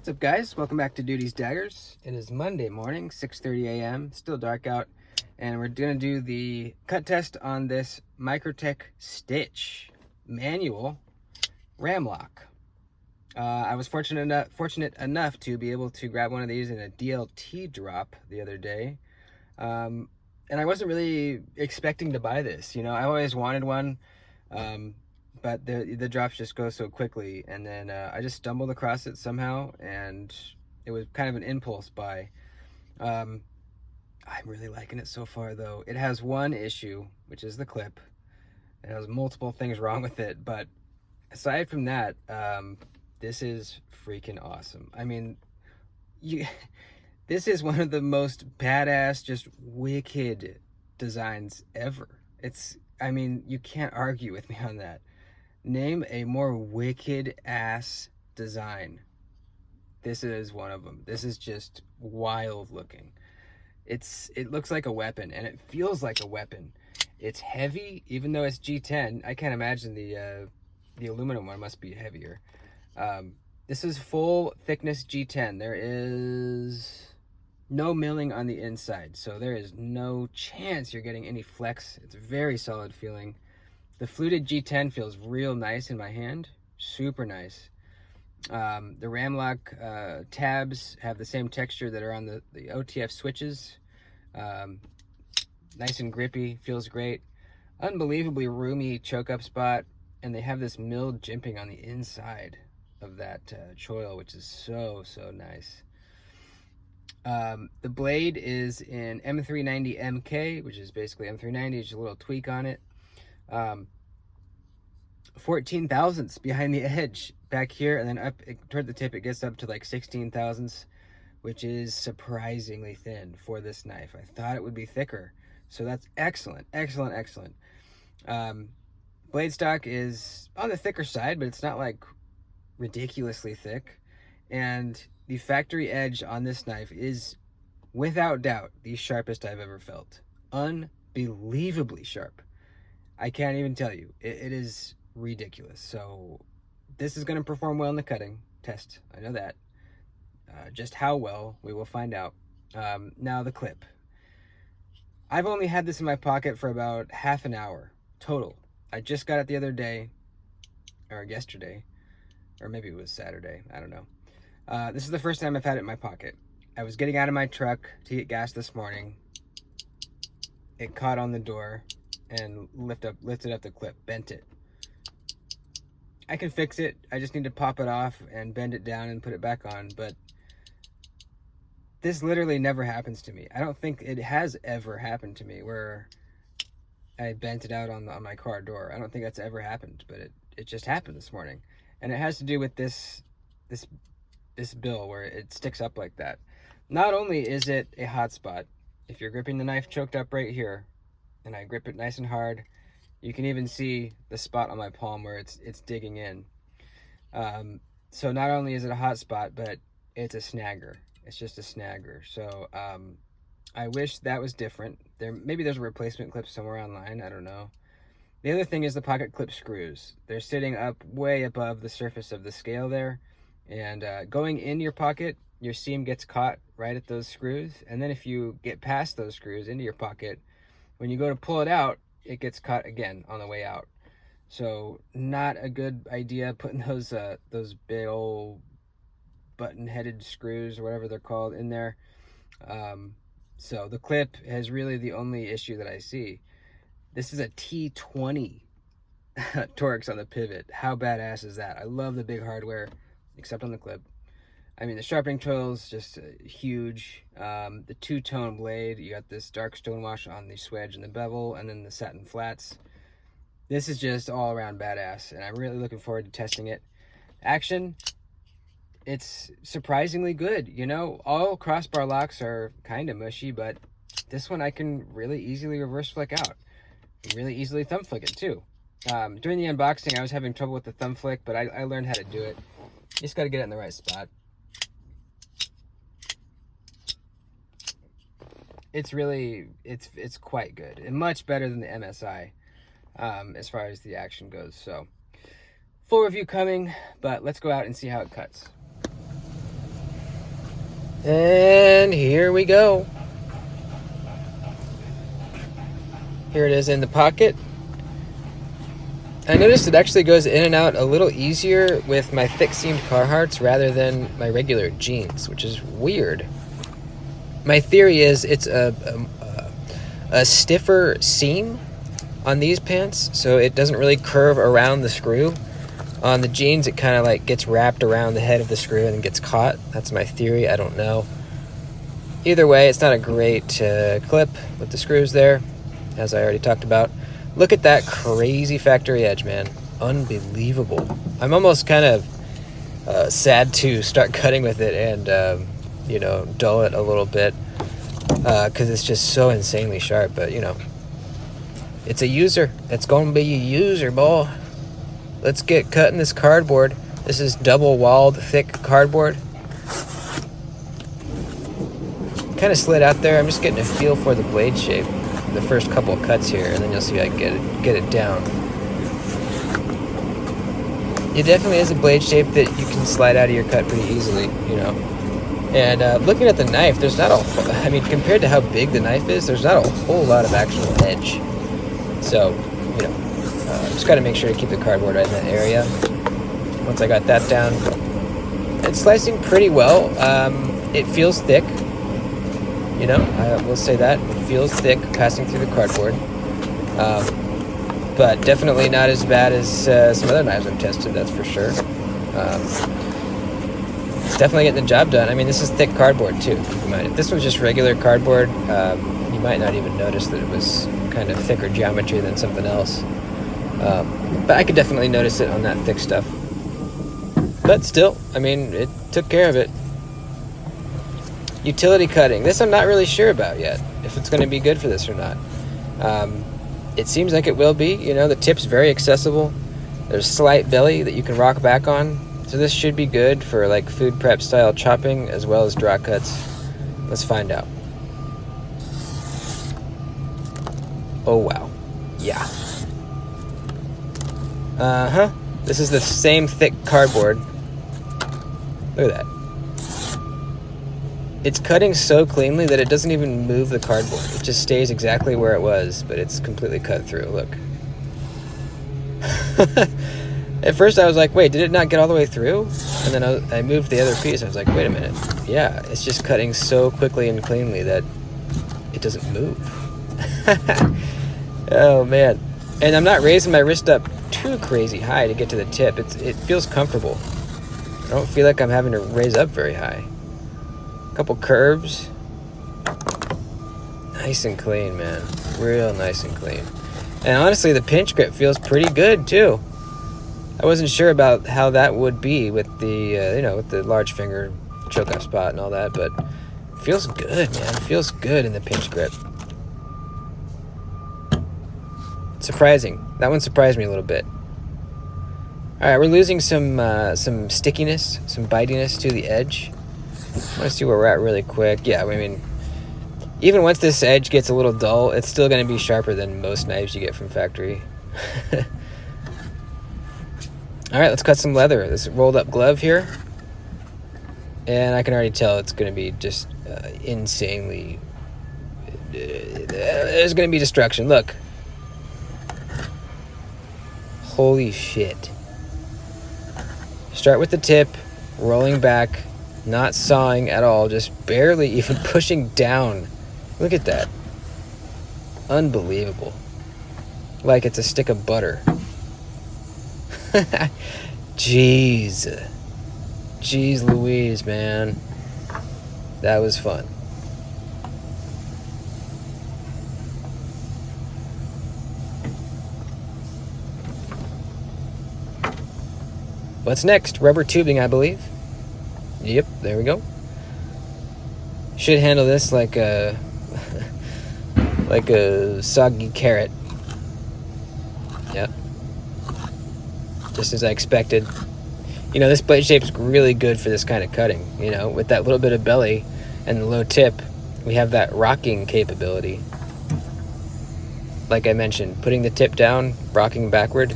What's up, guys? Welcome back to Duty's Daggers. It is Monday morning, 6:30 a.m. Still dark out, and we're gonna do the cut test on this Microtech Stitch manual ram lock. I was fortunate enough to be able to grab one of these in a DLT drop the other day, and I wasn't really expecting to buy this. You know, I always wanted one. But the drops just go so quickly, and then I just stumbled across it somehow, and it was kind of an impulse buy. I'm really liking it so far, though. It has one issue, which is the clip. It has multiple things wrong with it, but aside from that, this is freaking awesome. I mean, this is one of the most badass, just wicked designs ever. I mean, you can't argue with me on that. Name a more wicked ass design. This is one of them. This is just wild looking. It looks like a weapon, and it feels like a weapon. It's heavy, even though it's G10. I can't imagine the aluminum one must be heavier. This is full thickness G10. There is no milling on the inside, so there is no chance you're getting any flex. It's very solid feeling. The fluted G10 feels real nice in my hand, super nice. The ram lock tabs have the same texture that are on the OTF switches. Nice and grippy, feels great. Unbelievably roomy choke up spot, and they have this milled jimping on the inside of that choil, which is so nice. The blade is in M390 MK, which is basically M390, just a little tweak on it. 14 thousandths behind the edge back here, and then up toward the tip it gets up to like 16 thousandths, which is surprisingly thin for this knife. I thought it would be thicker, so that's excellent. Blade stock is on the thicker side, but it's not like ridiculously thick, and the factory edge on this knife is without doubt the sharpest I've ever felt. Unbelievably sharp. I can't even tell you. It is ridiculous. So this is going to perform well in the cutting test. I know that. Just how well, we will find out. Now the clip. I've only had this in my pocket for about half an hour total. I just got it the other day, or yesterday, or maybe it was Saturday. I don't know. This is the first time I've had it in my pocket. I was getting out of my truck to get gas this morning. It caught on the door and lifted up the clip, bent it. I can fix it. I just need to pop it off and bend it down and put it back on, but this literally never happens to me. I don't think it has ever happened to me where I bent it out on my car door. I don't think that's ever happened, but it just happened this morning. And it has to do with this bill where it sticks up like that. Not only is it a hot spot, if you're gripping the knife choked up right here, and I grip it nice and hard, you can even see the spot on my palm where it's digging in. So not only is it a hot spot, but it's a snagger. It's just a snagger. So I wish that was different. Maybe there's a replacement clip somewhere online. I don't know. The other thing is the pocket clip screws. They're sitting up way above the surface of the scale there, and going in your pocket, your seam gets caught right at those screws, and then if you get past those screws into your pocket, when you go to pull it out, it gets caught again on the way out. So not a good idea putting those big old button-headed screws or whatever they're called in there. So the clip is really the only issue that I see. This is a T20 Torx on the pivot. How badass is that? I love the big hardware, except on the clip. I mean, the sharpening tool is just huge. The two-tone blade, you got this dark stonewash on the swedge and the bevel, and then the satin flats. This is just all around badass, and I'm really looking forward to testing it. Action, it's surprisingly good. You know, all crossbar locks are kind of mushy, but this one I can really easily reverse flick out. Really easily thumb flick it too. During the unboxing, I was having trouble with the thumb flick, but I learned how to do it. You just got to get it in the right spot. It's really, it's quite good, and much better than the MSI as far as the action goes. So full review coming, but let's go out and see how it cuts. And here we go. Here it is in the pocket. I noticed it actually goes in and out a little easier with my thick-seamed Carhartts rather than my regular jeans, which is weird. My theory is it's a stiffer seam on these pants, so it doesn't really curve around the screw. On the jeans, it kind of like gets wrapped around the head of the screw and gets caught. That's my theory. I don't know. Either way, it's not a great clip with the screws there, as I already talked about. Look at that crazy factory edge, man. Unbelievable. I'm almost kind of sad to start cutting with it and, you know, dull it a little bit because it's just so insanely sharp. But, you know, it's a user. It's going to be a user, boy. Let's get cutting this cardboard. This is double-walled, thick cardboard. Kind of slid out there. I'm just getting a feel for the blade shape. The first couple of cuts here, and then you'll see I get it down. It definitely is a blade shape that you can slide out of your cut pretty easily, you know. And looking at the knife, there's not I mean, compared to how big the knife is, there's not a whole lot of actual edge. So, you know, just got to make sure to keep the cardboard right in that area. Once I got that down, it's slicing pretty well. It feels thick. You know, I will say that. It feels thick passing through the cardboard. But definitely not as bad as some other knives I've tested, that's for sure. It's definitely getting the job done. I mean, this is thick cardboard, too. Keep in mind. If this was just regular cardboard, you might not even notice that it was kind of thicker geometry than something else. But I could definitely notice it on that thick stuff. But still, I mean, it took care of it. Utility cutting. This I'm not really sure about yet, if it's going to be good for this or not. It seems like it will be. You know, the tip's very accessible. There's slight belly that you can rock back on. So this should be good for like food prep style chopping as well as draw cuts. Let's find out. Oh, wow. Yeah. Uh-huh. This is the same thick cardboard. Look at that. It's cutting so cleanly that it doesn't even move the cardboard. It just stays exactly where it was, but it's completely cut through. Look. At first I was like, wait, did it not get all the way through? And then I moved the other piece. I was like, wait a minute. Yeah, it's just cutting so quickly and cleanly that it doesn't move. Oh, man. And I'm not raising my wrist up too crazy high to get to the tip. It feels comfortable. I don't feel like I'm having to raise up very high. Couple curves. Nice and clean, man. Real nice and clean. And honestly, the pinch grip feels pretty good too. I wasn't sure about how that would be with the, you know, with the large finger choke off spot and all that, but it feels good, man. It feels good in the pinch grip. Surprising. That one surprised me a little bit. All right, we're losing some stickiness, some bitiness to the edge. I want to see where we're at really quick. Yeah, I mean, even once this edge gets a little dull, it's still going to be sharper than most knives you get from factory. All right, let's cut some leather. This rolled up glove here. And I can already tell it's going to be just insanely... there's going to be destruction. Look. Holy shit. Start with the tip, rolling back, not sawing at all, just barely even pushing down. Look at that. Unbelievable. Like it's a stick of butter. Jeez. Jeez Louise, man. That was fun. What's next? Rubber tubing, I believe. Yep, there we go. Should handle this like a like a soggy carrot. Yep. Just as I expected. You know, this blade shape's really good for this kind of cutting. You know, with that little bit of belly and the low tip, we have that rocking capability. Like I mentioned, putting the tip down, rocking backward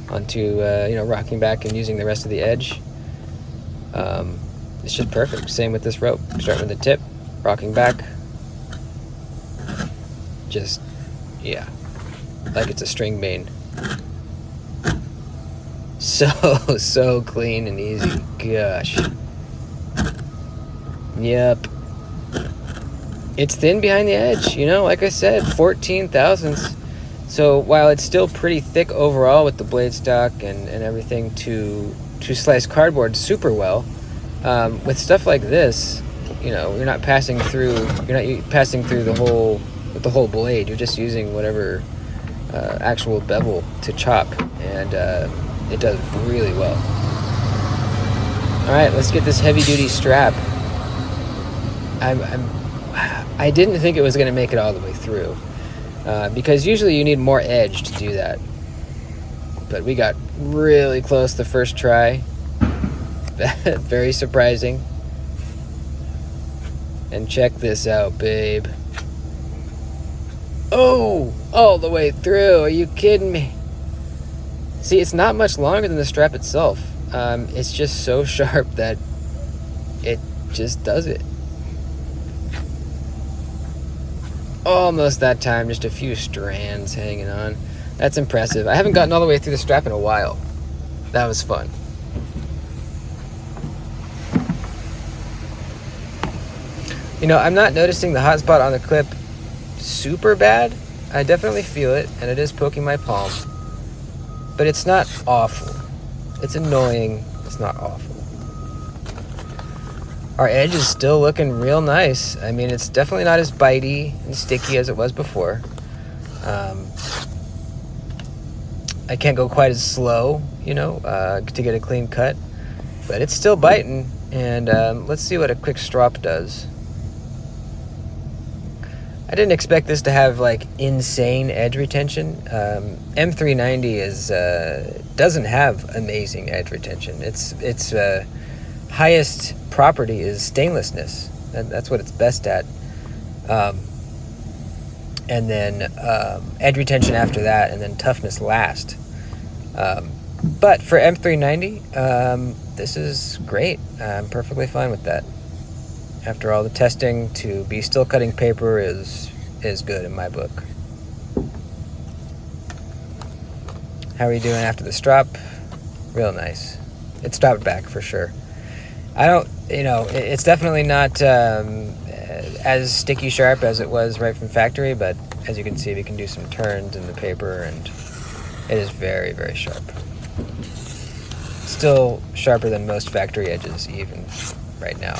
onto, you know, rocking back and using the rest of the edge. It's just perfect. Same with this rope. Starting with the tip, rocking back. Just, yeah, like it's a string bean. So clean and easy. Gosh. Yep. It's thin behind the edge, you know, like I said, 14 thousandths. So while it's still pretty thick overall with the blade stock and everything to slice cardboard super well, with stuff like this, you know, you're not passing through the whole blade. You're just using whatever actual bevel to chop, and it does really well. All right, let's get this heavy-duty strap. I didn't think it was going to make it all the way through, because usually you need more edge to do that. But we got really close the first try. Very surprising. And check this out, babe. Oh, all the way through. Are you kidding me? See, it's not much longer than the strap itself. It's just so sharp that it just does it. Almost that time, just a few strands hanging on. That's impressive. I haven't gotten all the way through the strap in a while. That was fun. You know, I'm not noticing the hot spot on the clip super bad. I definitely feel it, and it is poking my palm. But it's not awful. It's annoying. It's not awful. Our edge is still looking real nice. I mean, it's definitely not as bitey and sticky as it was before. I can't go quite as slow, you know, to get a clean cut. But it's still biting, and let's see what a quick strop does. I didn't expect this to have like insane edge retention. M390 doesn't have amazing edge retention. Its highest property is stainlessness. That's what it's best at. And then edge retention after that, and then toughness last. But for M390, this is great. I'm perfectly fine with that. After all the testing, to be still cutting paper is good in my book. How are you doing after the strop? Real nice. It stopped back for sure. I don't, you know, it's definitely not as sticky sharp as it was right from factory, but as you can see, we can do some turns in the paper, and it is very, very sharp. Still sharper than most factory edges even right now.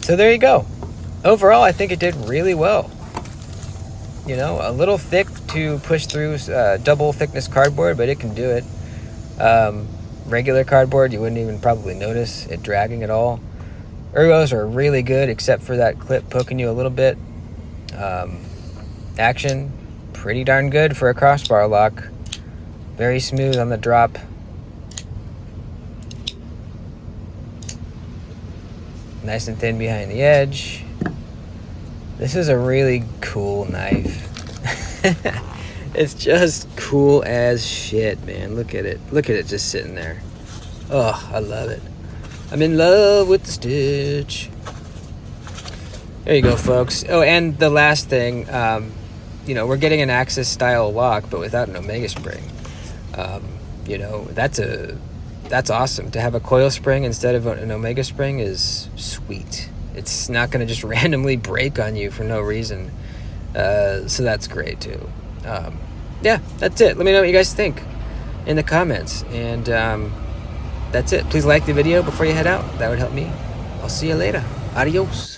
So there you go. Overall, I think it did really well. You know, a little thick to push through double thickness cardboard, but it can do it. Regular cardboard, you wouldn't even probably notice it dragging at all. Ergos are really good, except for that clip poking you a little bit. Action, pretty darn good for a crossbar lock. Very smooth on the drop. Nice and thin behind the edge. This is a really cool knife. It's just cool as shit, man. Look at it. Look at it just sitting there. Oh, I love it. I'm in love with the stitch. There you go, folks. Oh, and the last thing, you know, we're getting an Axis style lock, but without an Omega spring. You know, that's awesome. To have a coil spring instead of an Omega spring is sweet. It's not going to just randomly break on you for no reason. So that's great too. Yeah, that's it. Let me know what you guys think in the comments. And that's it. Please like the video before you head out. That would help me. I'll see you later. Adios.